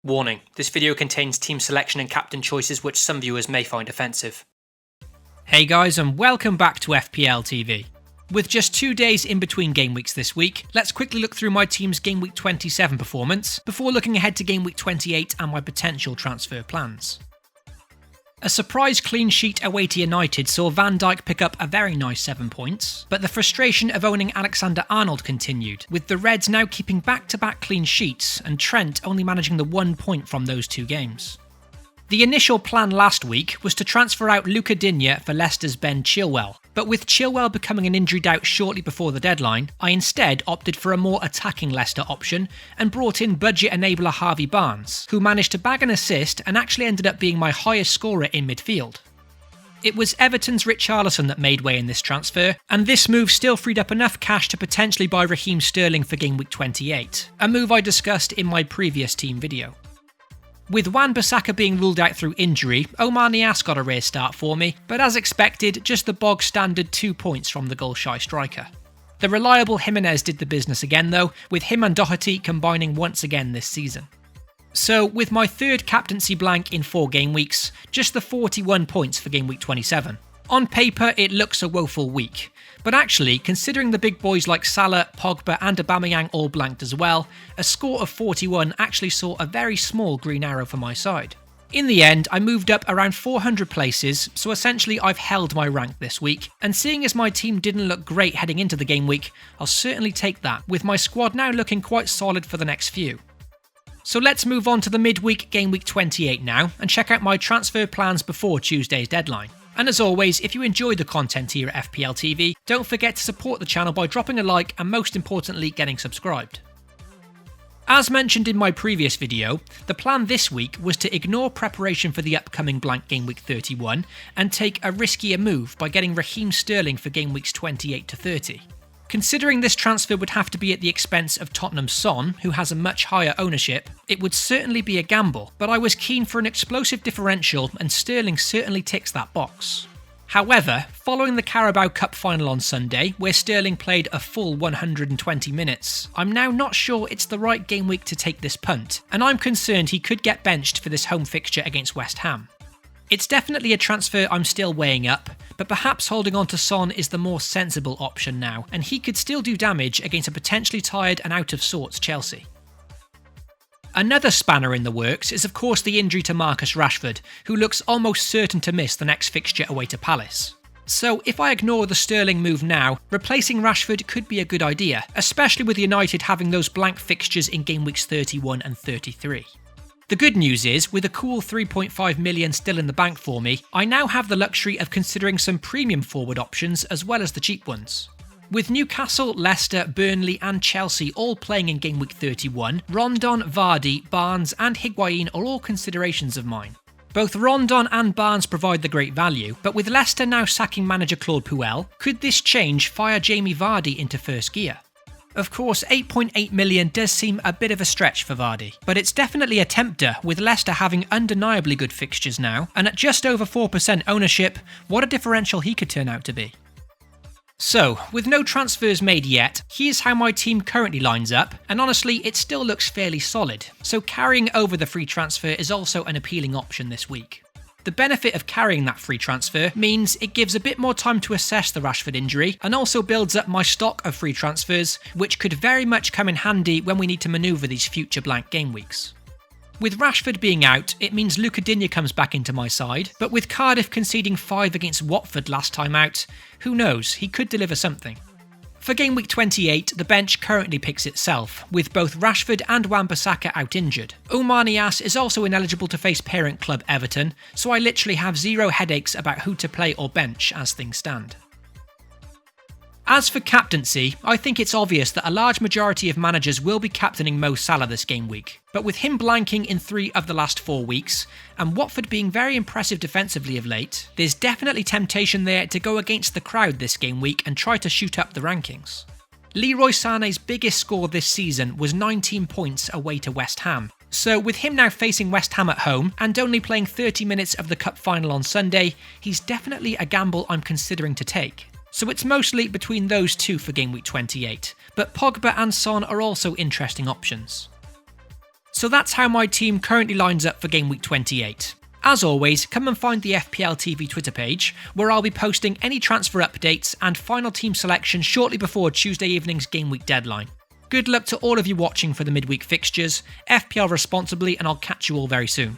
Warning, this video contains team selection and captain choices which some viewers may find offensive. Hey guys, and welcome back to FPL TV. With just 2 days in between game weeks this week, let's quickly look through my team's game week 27 performance before looking ahead to game week 28 and my potential transfer plans. A surprise clean sheet away to United saw Van Dijk pick up a very nice 7 points, but the frustration of owning Alexander-Arnold continued, with the Reds now keeping back-to-back clean sheets and Trent only managing the 1 point from those 2 games. The initial plan last week was to transfer out Luca Digne for Leicester's Ben Chilwell, but with Chilwell becoming an injury doubt shortly before the deadline, I instead opted for a more attacking Leicester option and brought in budget enabler Harvey Barnes, who managed to bag an assist and actually ended up being my highest scorer in midfield. It was Everton's Richarlison that made way in this transfer, and this move still freed up enough cash to potentially buy Raheem Sterling for game week 28, a move I discussed in my previous team video. With Wan-Bissaka being ruled out through injury, Omar Niasse got a rare start for me, but as expected, just the bog standard 2 points from the goal-shy striker. The reliable Jimenez did the business again though, with him and Doherty combining once again this season. So, with my third captaincy blank in 4 game weeks, just the 41 points for game week 27. On paper, it looks a woeful week, but actually, considering the big boys like Salah, Pogba and Aubameyang all blanked as well, a score of 41 actually saw a very small green arrow for my side. In the end, I moved up around 400 places, so essentially I've held my rank this week, and seeing as my team didn't look great heading into the game week, I'll certainly take that, with my squad now looking quite solid for the next few. So let's move on to the midweek game week 28 now, and check out my transfer plans before Tuesday's deadline. And as always, if you enjoy the content here at FPL TV, don't forget to support the channel by dropping a like and most importantly getting subscribed. As mentioned in my previous video, the plan this week was to ignore preparation for the upcoming blank game week 31 and take a riskier move by getting Raheem Sterling for game weeks 28 to 30. Considering this transfer would have to be at the expense of Tottenham's Son, who has a much higher ownership, it would certainly be a gamble, but I was keen for an explosive differential and Sterling certainly ticks that box. However, following the Carabao Cup final on Sunday, where Sterling played a full 120 minutes, I'm now not sure it's the right game week to take this punt, and I'm concerned he could get benched for this home fixture against West Ham. It's definitely a transfer I'm still weighing up, but perhaps holding on to Son is the more sensible option now, and he could still do damage against a potentially tired and out of sorts Chelsea. Another spanner in the works is of course the injury to Marcus Rashford, who looks almost certain to miss the next fixture away to Palace. So if I ignore the Sterling move now, replacing Rashford could be a good idea, especially with United having those blank fixtures in game weeks 31 and 33. The good news is, with a cool 3.5 million still in the bank for me, I now have the luxury of considering some premium forward options as well as the cheap ones. With Newcastle, Leicester, Burnley and Chelsea all playing in game week 31, Rondon, Vardy, Barnes and Higuain are all considerations of mine. Both Rondon and Barnes provide the great value, but with Leicester now sacking manager Claude Puel, could this change fire Jamie Vardy into first gear? Of course, 8.8 million does seem a bit of a stretch for Vardy, but it's definitely a tempter with Leicester having undeniably good fixtures now, and at just over 4% ownership, what a differential he could turn out to be. So, with no transfers made yet, here's how my team currently lines up, and honestly it still looks fairly solid, so carrying over the free transfer is also an appealing option this week. The benefit of carrying that free transfer means it gives a bit more time to assess the Rashford injury and also builds up my stock of free transfers, which could very much come in handy when we need to manoeuvre these future blank game weeks. With Rashford being out, it means Luca Digne comes back into my side, but with Cardiff conceding 5 against Watford last time out, who knows, he could deliver something. For game week 28, the bench currently picks itself, with both Rashford and Wan-Bissaka out injured. Omar Niasse is also ineligible to face parent club Everton, so I literally have zero headaches about who to play or bench as things stand. As for captaincy, I think it's obvious that a large majority of managers will be captaining Mo Salah this game week, but with him blanking in 3 of the last 4 weeks, and Watford being very impressive defensively of late, there's definitely temptation there to go against the crowd this game week and try to shoot up the rankings. Leroy Sané's biggest score this season was 19 points away to West Ham, so with him now facing West Ham at home and only playing 30 minutes of the cup final on Sunday, he's definitely a gamble I'm considering to take. So it's mostly between those two for game week 28, but Pogba and Son are also interesting options. So that's how my team currently lines up for Game Week 28. As always, come and find the FPL TV Twitter page, where I'll be posting any transfer updates and final team selection shortly before Tuesday evening's Game Week deadline. Good luck to all of you watching for the midweek fixtures, FPL responsibly, and I'll catch you all very soon.